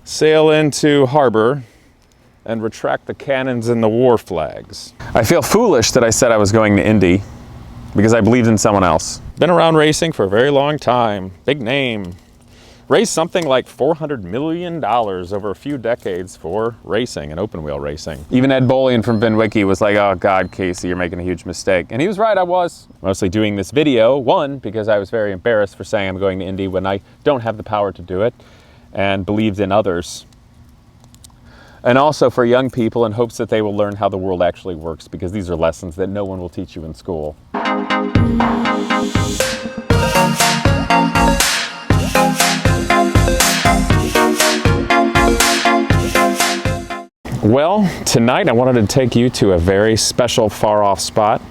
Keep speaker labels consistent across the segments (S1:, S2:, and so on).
S1: sail into harbor and retract the cannons and the war flags. I feel foolish that I said I was going to Indy because I believed in someone else. Been around racing for a very long time, big name. Raised something like $400 million over a few decades for racing and open wheel racing. Even Ed Bolian from VinWiki was like, oh God, Casey, you're making a huge mistake. And he was right, I was. Mostly doing this video, one, because I was very embarrassed for saying I'm going to Indy when I don't have the power to do it, and believed in others. And also for young people in hopes that they will learn how the world actually works, because these are lessons that no one will teach you in school. Well, tonight I wanted to take you to a very special far-off spot.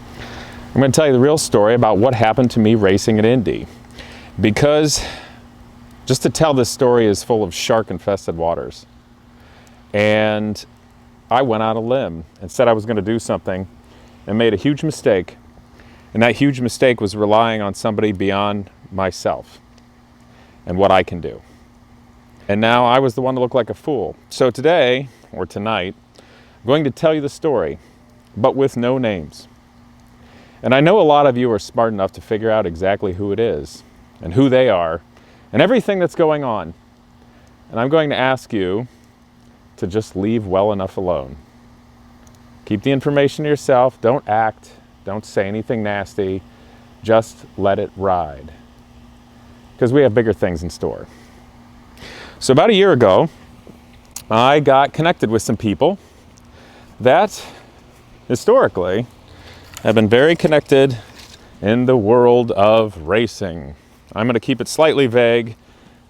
S1: I'm going to tell you the real story about what happened to me racing at Indy. Because just to tell this story is full of shark-infested waters. And I went out on a limb and said I was going to do something and made a huge mistake. And that huge mistake was relying on somebody beyond myself and what I can do. And now I was the one to look like a fool. So today, or tonight, I'm going to tell you the story, but with no names. And I know a lot of you are smart enough to figure out exactly who it is and who they are and everything that's going on. And I'm going to ask you to just leave well enough alone. Keep the information to yourself. Don't act. Don't say anything nasty. Just let it ride. Because we have bigger things in store. So about a year ago, I got connected with some people that historically have been very connected in the world of racing. I'm going to keep it slightly vague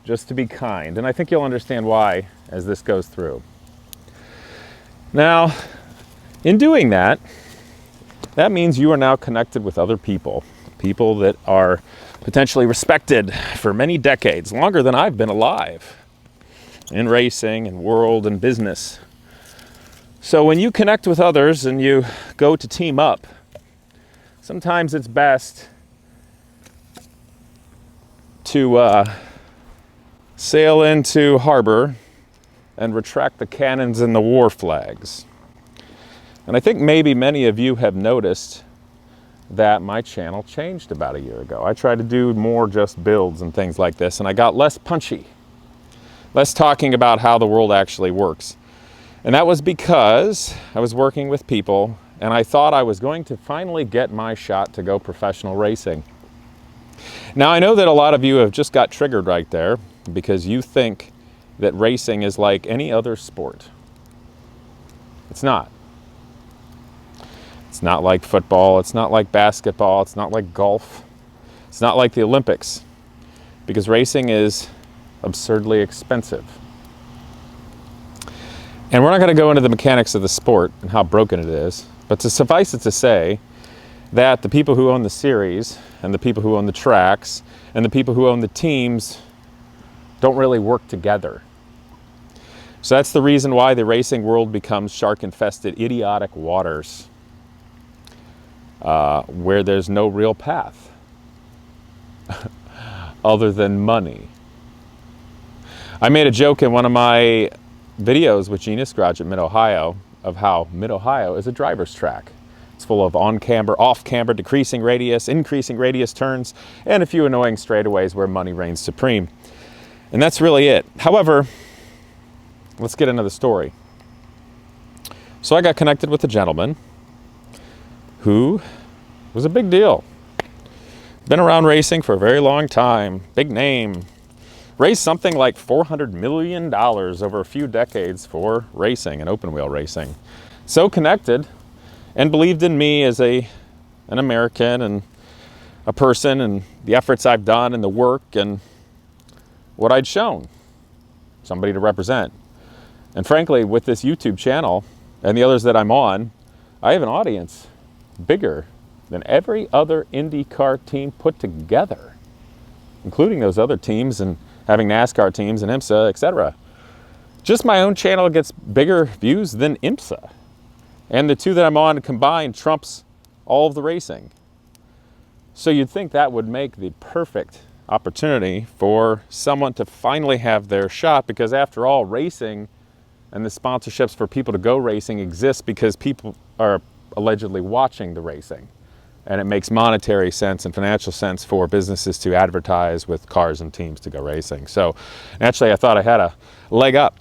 S1: just to be kind, and I think you'll understand why as this goes through. Now, in doing that, that means you are now connected with other people, people that are potentially respected for many decades, longer than I've been alive in racing and world and business. So when you connect with others and you go to team up, sometimes it's best to sail into harbor and retract the cannons and the war flags. And I think maybe many of you have noticed that my channel changed about a year ago. I tried to do more just builds and things like this, and I got less punchy. Less talking about how the world actually works. And that was because I was working with people and I thought I was going to finally get my shot to go professional racing. Now I know that a lot of you have just got triggered right there because you think that racing is like any other sport. It's not. It's not like football, it's not like basketball, it's not like golf, it's not like the Olympics. Because racing is absurdly expensive. And we're not going to go into the mechanics of the sport and how broken it is, but to suffice it to say that the people who own the series and the people who own the tracks and the people who own the teams don't really work together. So that's the reason why the racing world becomes shark-infested, idiotic waters where there's no real path other than money. I made a joke in one of my videos with Genius Garage at Mid-Ohio of how Mid-Ohio is a driver's track. It's full of on-camber, off-camber, decreasing radius, increasing radius turns, and a few annoying straightaways where money reigns supreme. And that's really it. However, let's get into the story. So I got connected with a gentleman who was a big deal. Been around racing for a very long time, big name. Raised something like $400 million over a few decades for racing and open wheel racing. So connected and believed in me as an American and a person and the efforts I've done and the work and what I'd shown. Somebody to represent. And frankly, with this YouTube channel and the others that I'm on, I have an audience bigger than every other Indy car team put together, including those other teams and having NASCAR teams and IMSA, etc. Just my own channel gets bigger views than IMSA. And the two that I'm on combined trumps all of the racing. So you'd think that would make the perfect opportunity for someone to finally have their shot, because after all, racing and the sponsorships for people to go racing exist because people are allegedly watching the racing. And it makes monetary sense and financial sense for businesses to advertise with cars and teams to go racing. So naturally, I thought I had a leg up.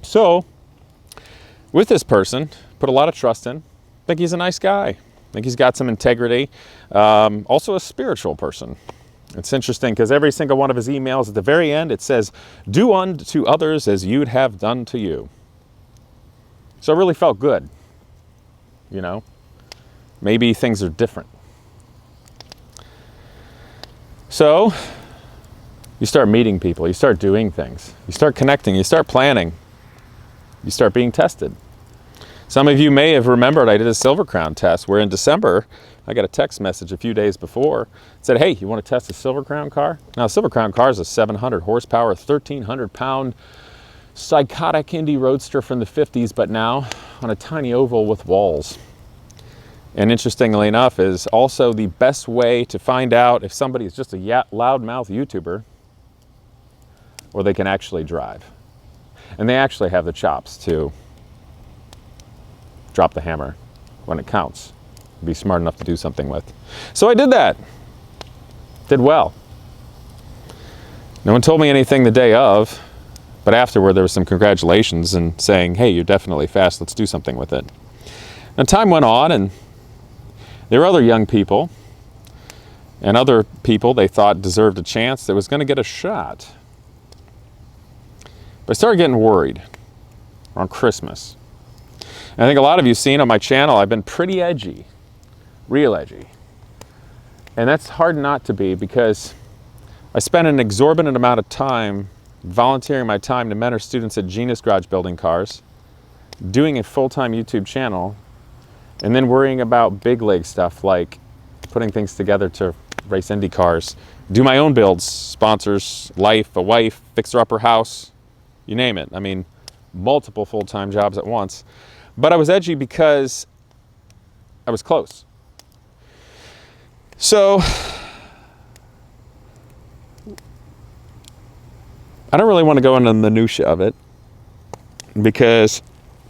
S1: So with this person, put a lot of trust in. I think he's a nice guy. I think he's got some integrity. Also a spiritual person. It's interesting because every single one of his emails at the very end, it says, do unto others as you'd have done to you. So it really felt good. You know, maybe things are different. So you start meeting people, you start doing things, you start connecting, you start planning, you start being tested. Some of you may have remembered I did a Silver Crown test where in December, I got a text message a few days before. It said, hey, you want to test a Silver Crown car? Now, a Silver Crown car is a 700 horsepower, 1,300 pound psychotic Indy roadster from the 50s, but now on a tiny oval with walls. And interestingly enough, is also the best way to find out if somebody is just a loudmouth YouTuber or they can actually drive. And they actually have the chops to drop the hammer when it counts. Be smart enough to do something with. So I did that. Did well. No one told me anything the day of, but afterward there was some congratulations and saying, hey, you're definitely fast, let's do something with it. And time went on, and there were other young people and other people they thought deserved a chance that was going to get a shot. But I started getting worried around Christmas. And I think a lot of you have seen on my channel, I've been pretty edgy, real edgy. And that's hard not to be, because I spent an exorbitant amount of time volunteering my time to mentor students at Genius Garage building cars, doing a full-time YouTube channel, and then worrying about big league stuff like putting things together to race Indy cars, do my own builds, sponsors, life, a wife, fixer-upper house, you name it. I mean, multiple full-time jobs at once. But I was edgy because I was close. So I don't really want to go into the minutiae of it because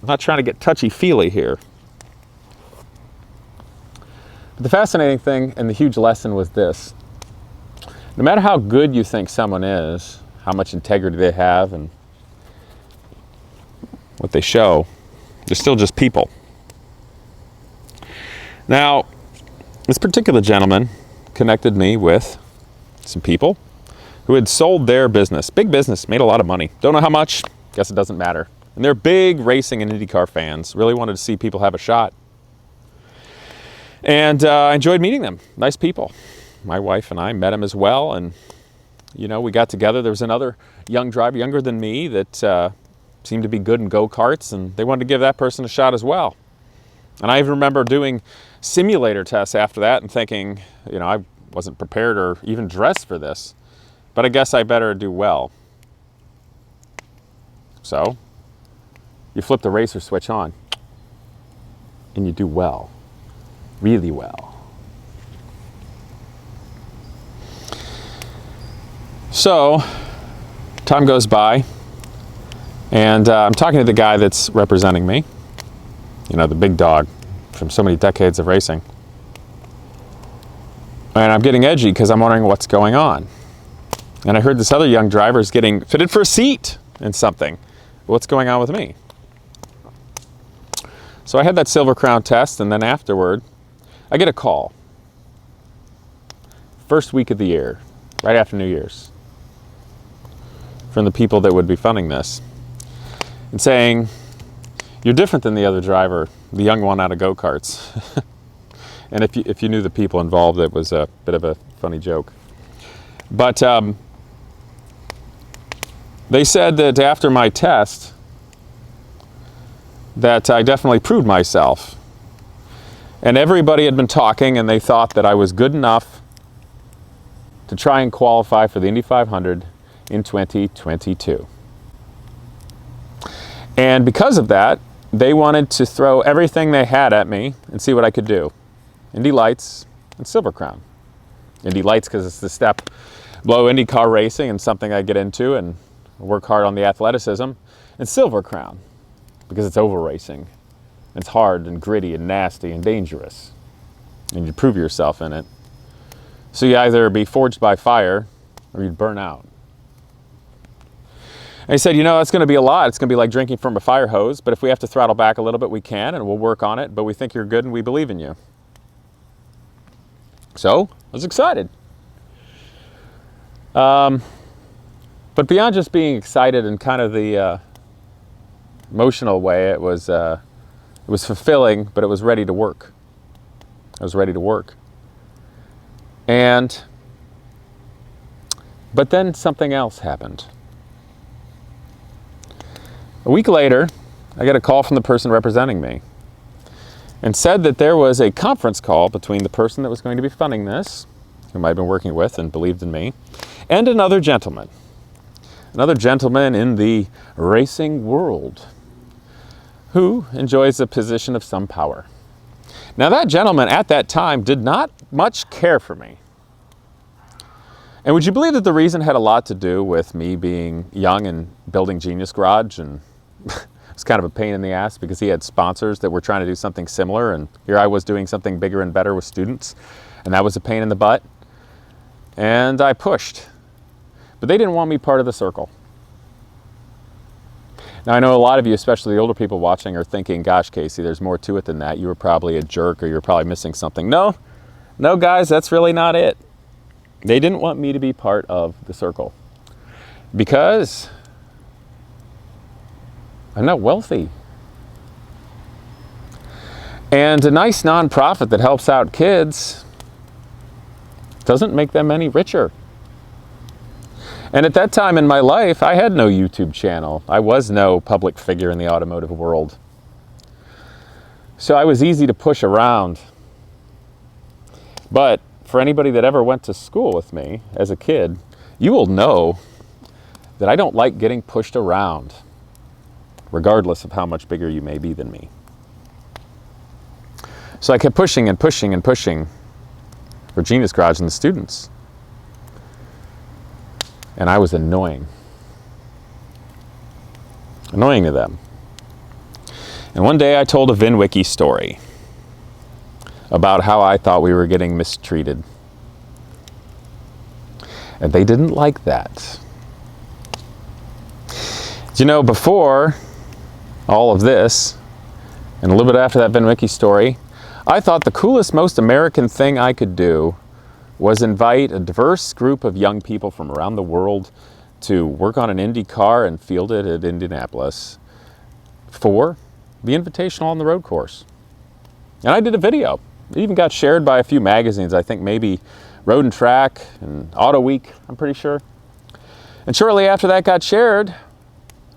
S1: I'm not trying to get touchy-feely here. But the fascinating thing and the huge lesson was this. No matter how good you think someone is, how much integrity they have and what they show, they're still just people. Now, this particular gentleman connected me with some people who had sold their business, big business, made a lot of money. Don't know how much, guess it doesn't matter. And they're big racing and IndyCar fans, really wanted to see people have a shot. And I enjoyed meeting them, nice people. My wife and I met them as well, and you know, we got together. There was another young driver, younger than me, that seemed to be good in go-karts, and they wanted to give that person a shot as well. And I even remember doing simulator tests after that and thinking, you know, I wasn't prepared or even dressed for this, but I guess I better do well. So you flip the racer switch on and you do well, really well. So time goes by, and I'm talking to the guy that's representing me, you know, the big dog from so many decades of racing. And I'm getting edgy because I'm wondering what's going on. And I heard this other young driver is getting fitted for a seat in something. What's going on with me? So I had that Silver Crown test, and then afterward, I get a call. First week of the year, right after New Year's, from the people that would be funding this, and saying, you're different than the other driver, the young one out of go-karts. And if you knew the people involved, it was a bit of a funny joke. But they said that after my test, that I definitely proved myself. And everybody had been talking, and they thought that I was good enough to try and qualify for the Indy 500 in 2022. And because of that, they wanted to throw everything they had at me and see what I could do. Indy Lights and Silver Crown. Indy Lights because it's the step below Indy car racing and something I get into and work hard on the athleticism. And Silver Crown because it's oval racing. It's hard and gritty and nasty and dangerous. And you prove yourself in it. So you either be forged by fire or you'd burn out. And he said, you know, that's going to be a lot. It's going to be like drinking from a fire hose. But if we have to throttle back a little bit, we can, and we'll work on it. But we think you're good and we believe in you. So I was excited. But beyond just being excited in kind of the emotional way, it was fulfilling, but it was ready to work. I was ready to work. But then something else happened. A week later, I got a call from the person representing me and said that there was a conference call between the person that was going to be funding this, whom I'd been working with and believed in me, and another gentleman in the racing world who enjoys a position of some power. Now that gentleman at that time did not much care for me. And would you believe that the reason had a lot to do with me being young and building Genius Garage, and it's kind of a pain in the ass because he had sponsors that were trying to do something similar, and here I was doing something bigger and better with students, and that was a pain in the butt. And I pushed, but they didn't want me part of the circle. Now I know a lot of you, especially the older people watching, are thinking, gosh, Casey, there's more to it than that. You were probably a jerk or you were probably missing something. No, guys, that's really not it. They didn't want me to be part of the circle because I'm not wealthy. And a nice nonprofit that helps out kids doesn't make them any richer. And at that time in my life, I had no YouTube channel. I was no public figure in the automotive world. So I was easy to push around. But for anybody that ever went to school with me as a kid, you will know that I don't like getting pushed around, regardless of how much bigger you may be than me. So I kept pushing and pushing and pushing for Genius Garage and the students. And I was annoying to them. And one day I told a VinWiki story about how I thought we were getting mistreated. And they didn't like that. You know, before all of this, and a little bit after that VinWiki story, I thought the coolest, most American thing I could do was invite a diverse group of young people from around the world to work on an Indy car and field it at Indianapolis for the Invitational on the Road course. And I did a video. It even got shared by a few magazines, I think maybe Road and Track and Auto Week, I'm pretty sure. And shortly after that got shared,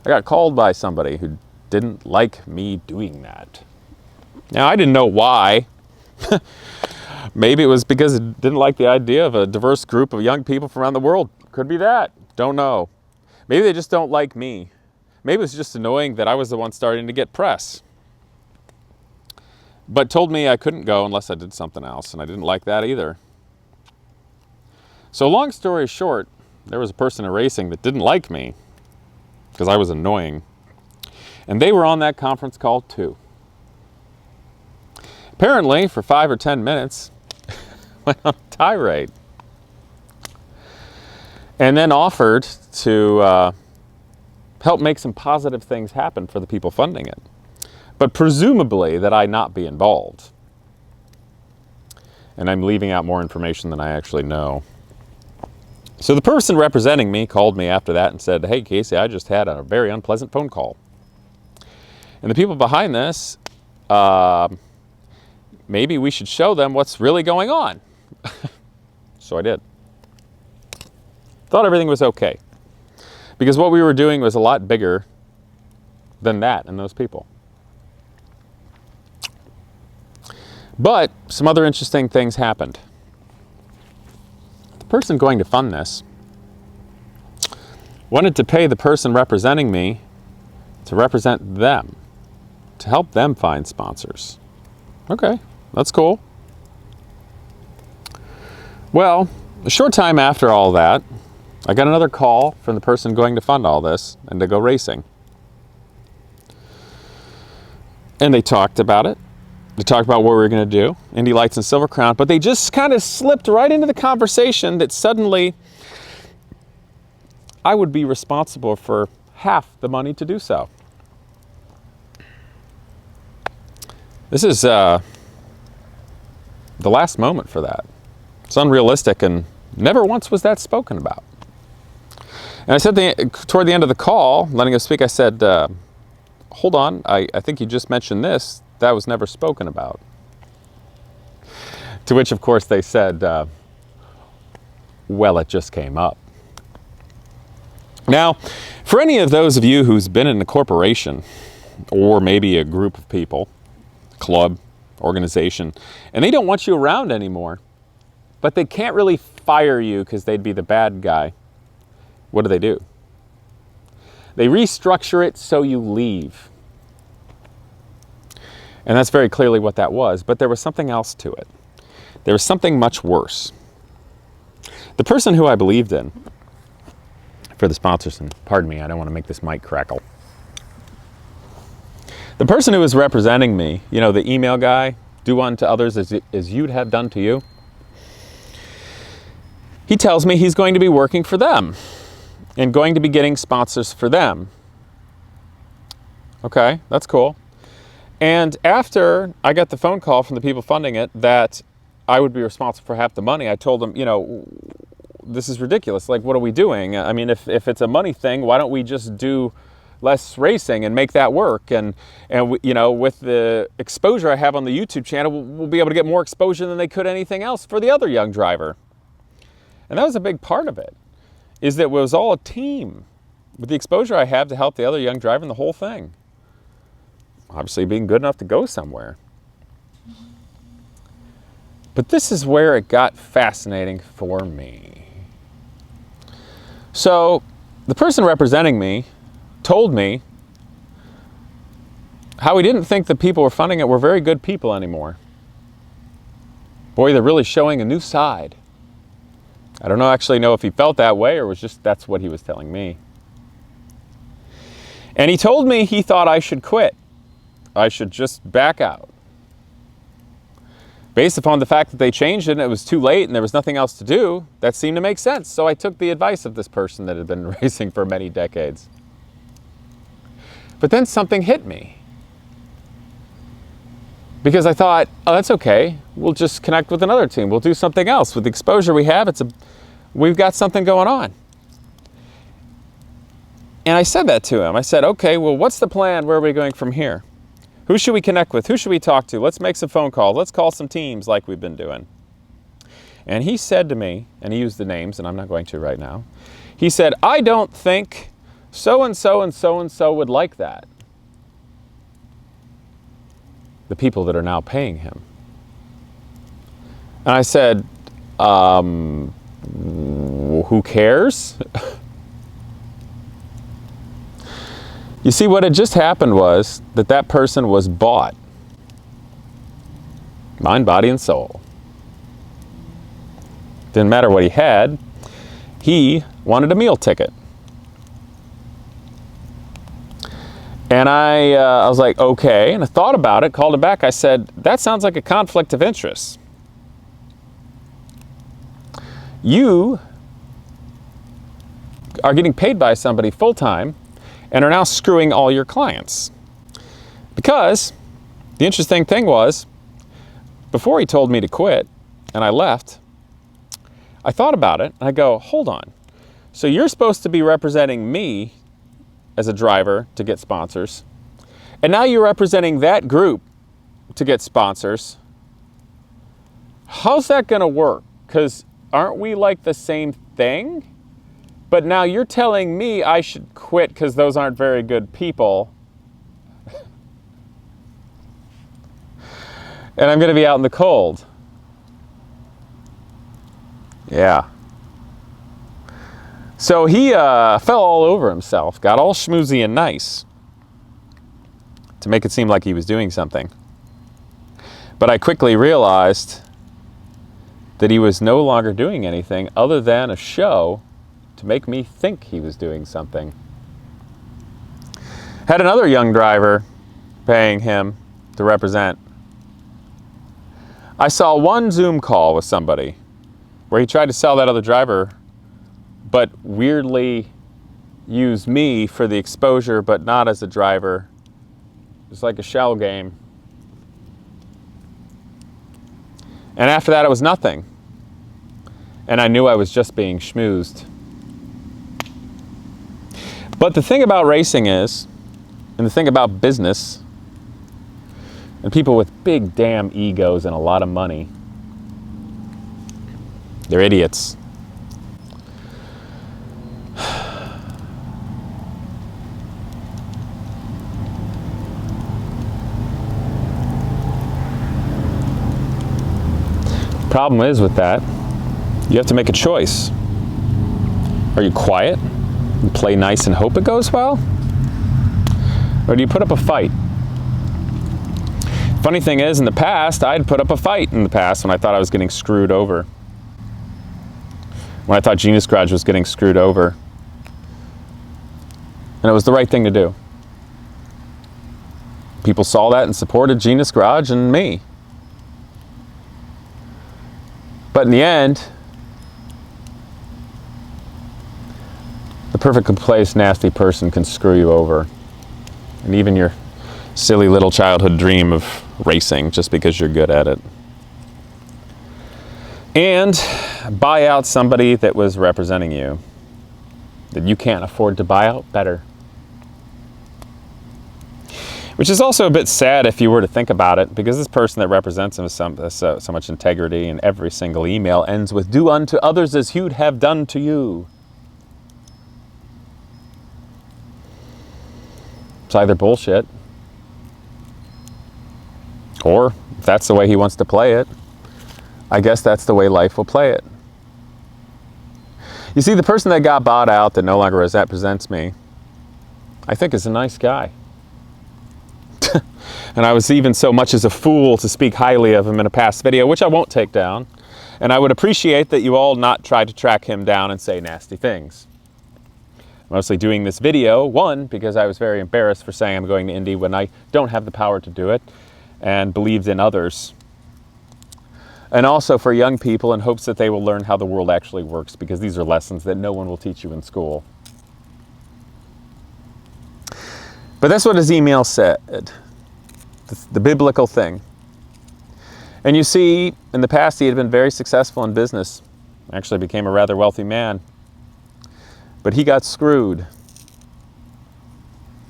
S1: I got called by somebody who didn't like me doing that. Now, I didn't know why. Maybe it was because it didn't like the idea of a diverse group of young people from around the world. Could be that. Don't know. Maybe they just don't like me. Maybe it was just annoying that I was the one starting to get press. But told me I couldn't go unless I did something else, and I didn't like that either. So long story short, there was a person in racing that didn't like me because I was annoying. And they were on that conference call too. Apparently, for 5 or 10 minutes, went on a tirade. And then offered to help make some positive things happen for the people funding it. But presumably that I not be involved. And I'm leaving out more information than I actually know. So the person representing me called me after that and said, hey, Casey, I just had a very unpleasant phone call. And the people behind this, maybe we should show them what's really going on. So I did. Thought everything was okay. Because what we were doing was a lot bigger than that and those people. But some other interesting things happened. The person going to fund this wanted to pay the person representing me to represent them, to help them find sponsors. Okay, that's cool. Well, a short time after all that, I got another call from the person going to fund all this and to go racing. And they talked about it. They talked about what we were going to do, Indy Lights and Silver Crown, but they just kind of slipped right into the conversation that suddenly I would be responsible for half the money to do so. This is the last moment for that. It's unrealistic, and never once was that spoken about. And I said toward the end of the call, letting him speak, I said, hold on, I think you just mentioned this. That was never spoken about. To which, of course, they said, well, it just came up. Now, for any of those of you who's been in a corporation, or maybe a group of people, club, organization, and they don't want you around anymore, but they can't really fire you because they'd be the bad guy, what do? They restructure it so you leave. And that's very clearly what that was, but there was something else to it. There was something much worse. The person who I believed in, for the sponsors, and pardon me, I don't want to make this mic crackle. The person who was representing me, you know, the email guy, do unto others as you'd have done to you. He tells me he's going to be working for them and going to be getting sponsors for them. Okay, that's cool. And after I got the phone call from the people funding it that I would be responsible for half the money, I told them, you know, this is ridiculous. Like, what are we doing? I mean, if it's a money thing, why don't we just do less racing and make that work? And you know, with the exposure I have on the YouTube channel, we'll be able to get more exposure than they could anything else for the other young driver. And that was a big part of it, is that it was all a team with the exposure I have to help the other young driver in the whole thing. Obviously being good enough to go somewhere. But this is where it got fascinating for me. So the person representing me told me how he didn't think the people who were funding it were very good people anymore. Boy, they're really showing a new side. I don't actually know if he felt that way or was just that's what he was telling me. And he told me he thought I should quit. I should just back out. Based upon the fact that they changed it and it was too late and there was nothing else to do, that seemed to make sense. So I took the advice of this person that had been racing for many decades. But then something hit me. Because I thought, oh, that's okay. We'll just connect with another team. We'll do something else. With the exposure we have, we've got something going on. And I said that to him. I said, okay, well, what's the plan? Where are we going from here? Who should we connect with? Who should we talk to? Let's make some phone calls. Let's call some teams like we've been doing. And he said to me, and he used the names, and I'm not going to right now. He said, I don't think so-and-so and so-and-so would like that. The people that are now paying him. And I said, who cares? You see, what had just happened was that person was bought. Mind, body, and soul. Didn't matter what he had. He wanted a meal ticket. And I was like, okay. And I thought about it, called him back. I said, that sounds like a conflict of interest. You are getting paid by somebody full-time and are now screwing all your clients. Because the interesting thing was, before he told me to quit and I left, I thought about it and I go, hold on. So you're supposed to be representing me as a driver to get sponsors, and now you're representing that group to get sponsors. How's that gonna work? Because aren't we like the same thing? But now you're telling me I should quit because those aren't very good people. And I'm going to be out in the cold. Yeah. So he fell all over himself, got all schmoozy and nice to make it seem like he was doing something. But I quickly realized that he was no longer doing anything other than a show to make me think he was doing something. Had another young driver paying him to represent. I saw one Zoom call with somebody where he tried to sell that other driver, but weirdly used me for the exposure, but not as a driver. It's like a shell game. And after that, it was nothing. And I knew I was just being schmoozed. But the thing about racing is, and the thing about business, and people with big damn egos and a lot of money, they're idiots. Problem is with that, you have to make a choice. Are you quiet and play nice and hope it goes well? Or do you put up a fight? Funny thing is, in the past, I'd put up a fight in the past when I thought I was getting screwed over. When I thought Genius Garage was getting screwed over. And it was the right thing to do. People saw that and supported Genius Garage and me. But in the end, the perfectly placed, nasty person can screw you over. And even your silly little childhood dream of racing just because you're good at it. And buy out somebody that was representing you, that you can't afford to buy out better. Which is also a bit sad if you were to think about it, because this person that represents him with so much integrity, and every single email ends with, "Do unto others as you'd have done to you." It's either bullshit, or if that's the way he wants to play it, I guess that's the way life will play it. You see, the person that got bought out that no longer represents me, I think is a nice guy. And I was even so much as a fool to speak highly of him in a past video, which I won't take down. And I would appreciate that you all not try to track him down and say nasty things. Mostly doing this video, one, because I was very embarrassed for saying I'm going to Indy when I don't have the power to do it, and believed in others. And also for young people in hopes that they will learn how the world actually works, because these are lessons that no one will teach you in school. But that's what his email said. The biblical thing. And you see, in the past he had been very successful in business. Actually became a rather wealthy man. But he got screwed.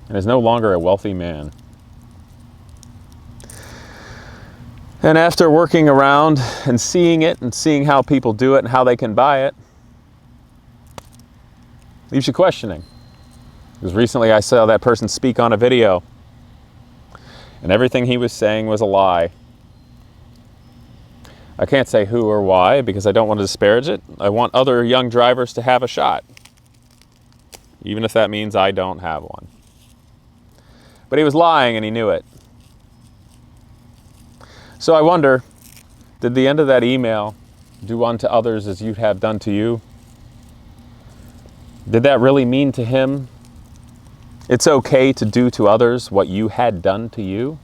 S1: And is no longer a wealthy man. And after working around and seeing it and seeing how people do it and how they can buy it, leaves you questioning. Because recently I saw that person speak on a video, and everything he was saying was a lie. I can't say who or why because I don't want to disparage it. I want other young drivers to have a shot, even if that means I don't have one. But he was lying and he knew it. So I wonder, did the end of that email, "Do unto others as you'd have done to you," did that really mean to him it's okay to do to others what you had done to you?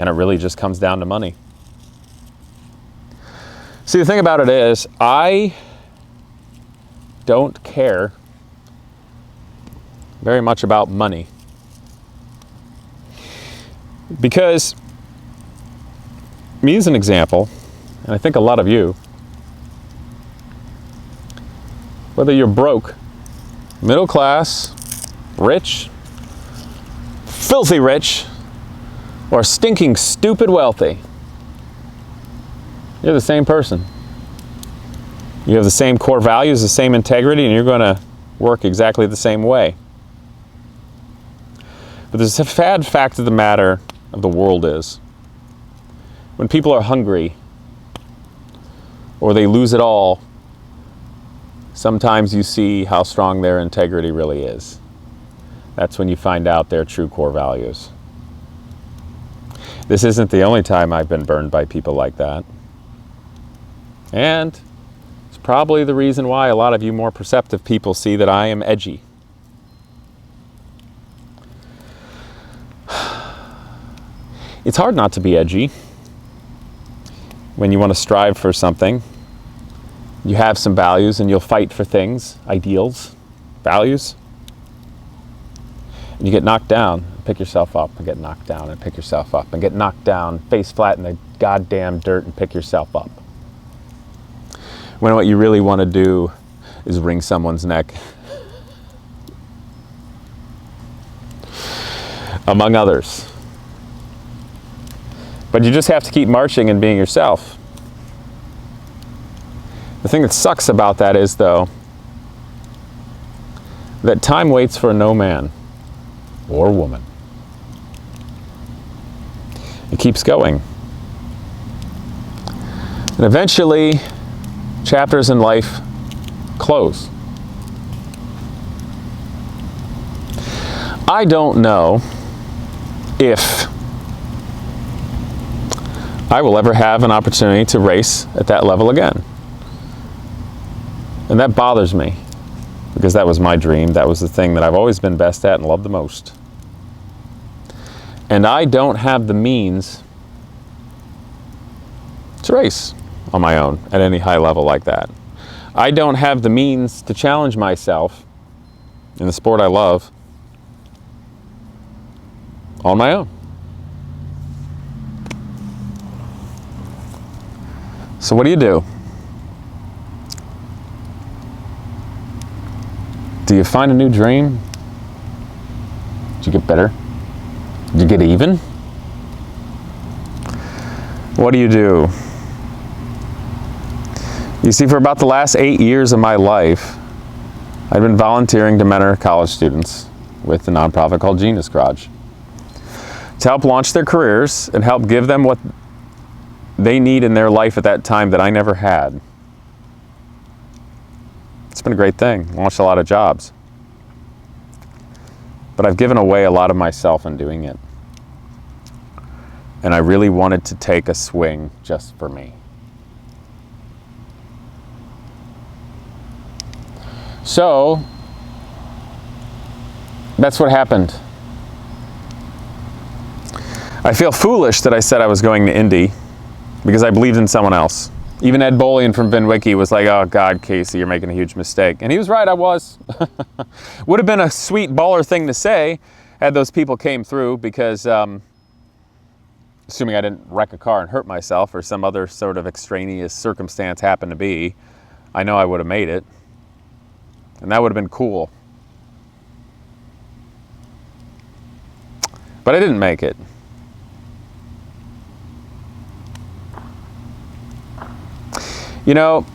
S1: And it really just comes down to money. See, the thing about it is, I don't care very much about money. Because, me as an example, and I think a lot of you, whether you're broke, middle class, rich, filthy rich, or stinking stupid wealthy, you're the same person. You have the same core values, the same integrity, and you're going to work exactly the same way. But the sad fact of the matter of the world is, when people are hungry or they lose it all, sometimes you see how strong their integrity really is. That's when you find out their true core values. This isn't the only time I've been burned by people like that. And it's probably the reason why a lot of you more perceptive people see that I am edgy. It's hard not to be edgy when you want to strive for something. You have some values and you'll fight for things, ideals, values. And you get knocked down, pick yourself up and get knocked down and pick yourself up and get knocked down, face flat in the goddamn dirt and pick yourself up. When what you really want to do is wring someone's neck. Among others. But you just have to keep marching and being yourself. The thing that sucks about that is, though, that time waits for no man or woman. It keeps going. And eventually, chapters in life close. I don't know if I will ever have an opportunity to race at that level again. And that bothers me, because that was my dream. That was the thing that I've always been best at and loved the most. And I don't have the means to race on my own at any high level like that. I don't have the means to challenge myself in the sport I love on my own. So what do you do? Do you find a new dream? Did you get better? Did you get even? What do? You see, for about the last 8 years of my life, I've been volunteering to mentor college students with a nonprofit called Genius Garage to help launch their careers and help give them what they need in their life at that time that I never had. It's been a great thing. Launched a lot of jobs. But I've given away a lot of myself in doing it. And I really wanted to take a swing just for me. So, that's what happened. I feel foolish that I said I was going to Indy because I believed in someone else. Even Ed Bolian from VinWiki was like, oh God, Casey, you're making a huge mistake. And he was right, I was. Would have been a sweet baller thing to say had those people came through, because assuming I didn't wreck a car and hurt myself or some other sort of extraneous circumstance happened to be, I know I would have made it. And that would have been cool. But I didn't make it. You know,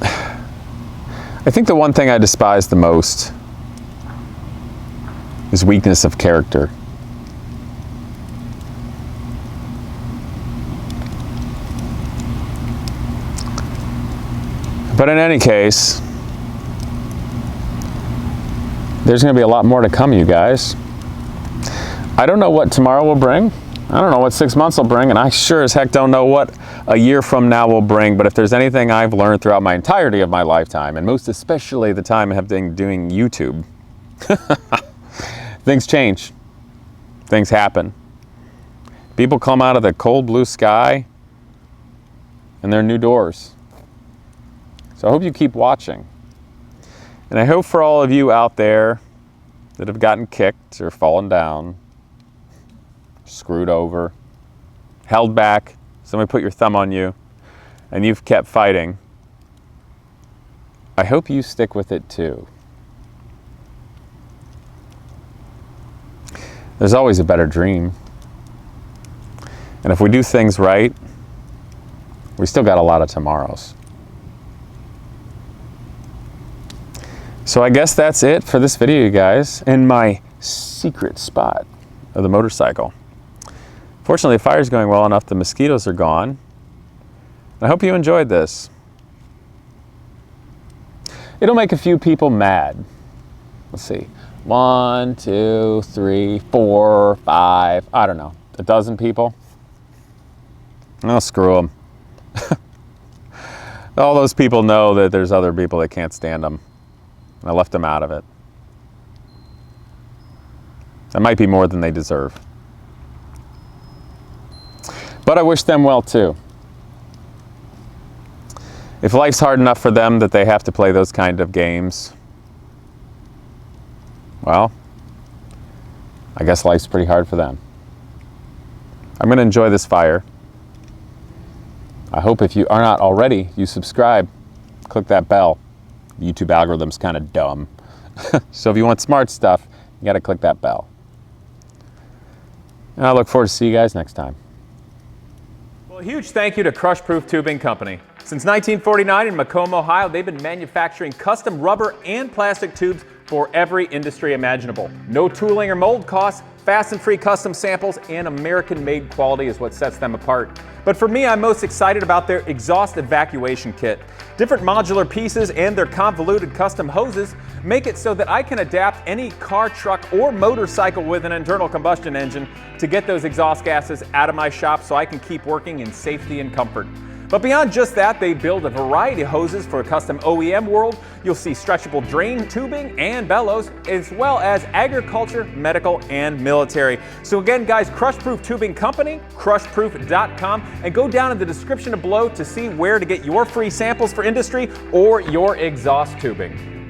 S1: I think the one thing I despise the most is weakness of character. But in any case, there's going to be a lot more to come, you guys. I don't know what tomorrow will bring. I don't know what 6 months will bring, and I sure as heck don't know what a year from now will bring. But if there's anything I've learned throughout my entirety of my lifetime, and most especially the time I have been doing YouTube, things change. Things happen. People come out of the cold blue sky, and there are new doors. So I hope you keep watching. And I hope for all of you out there that have gotten kicked or fallen down, screwed over, held back, somebody put your thumb on you, and you've kept fighting, I hope you stick with it too. There's always a better dream. And if we do things right, we still got a lot of tomorrows. So I guess that's it for this video, you guys, in my secret spot of the motorcycle. Fortunately, the fire's going well enough, the mosquitoes are gone. I hope you enjoyed this. It'll make a few people mad. Let's see. 1, 2, 3, 4, 5, I don't know, a dozen people. Oh, screw them. All those people know that there's other people that can't stand them. I left them out of it. That might be more than they deserve. But I wish them well too. If life's hard enough for them that they have to play those kind of games, well, I guess life's pretty hard for them. I'm going to enjoy this fire. I hope if you are not already, you subscribe, click that bell. The YouTube algorithm's kind of dumb. So if you want smart stuff, you got to click that bell. And I look forward to see you guys next time. Well, a huge thank you to Crushproof Tubing Company. Since 1949 in Macomb, Ohio, they've been manufacturing custom rubber and plastic tubes for every industry imaginable. No tooling or mold costs, fast and free custom samples, and American-made quality is what sets them apart. But for me, I'm most excited about their exhaust evacuation kit. Different modular pieces and their convoluted custom hoses make it so that I can adapt any car, truck, or motorcycle with an internal combustion engine to get those exhaust gases out of my shop so I can keep working in safety and comfort. But beyond just that, they build a variety of hoses for a custom OEM world. You'll see stretchable drain tubing and bellows, as well as agriculture, medical, and military. So again, guys, Crushproof Tubing Company, crushproof.com, and go down in the description below to see where to get your free samples for industry or your exhaust tubing.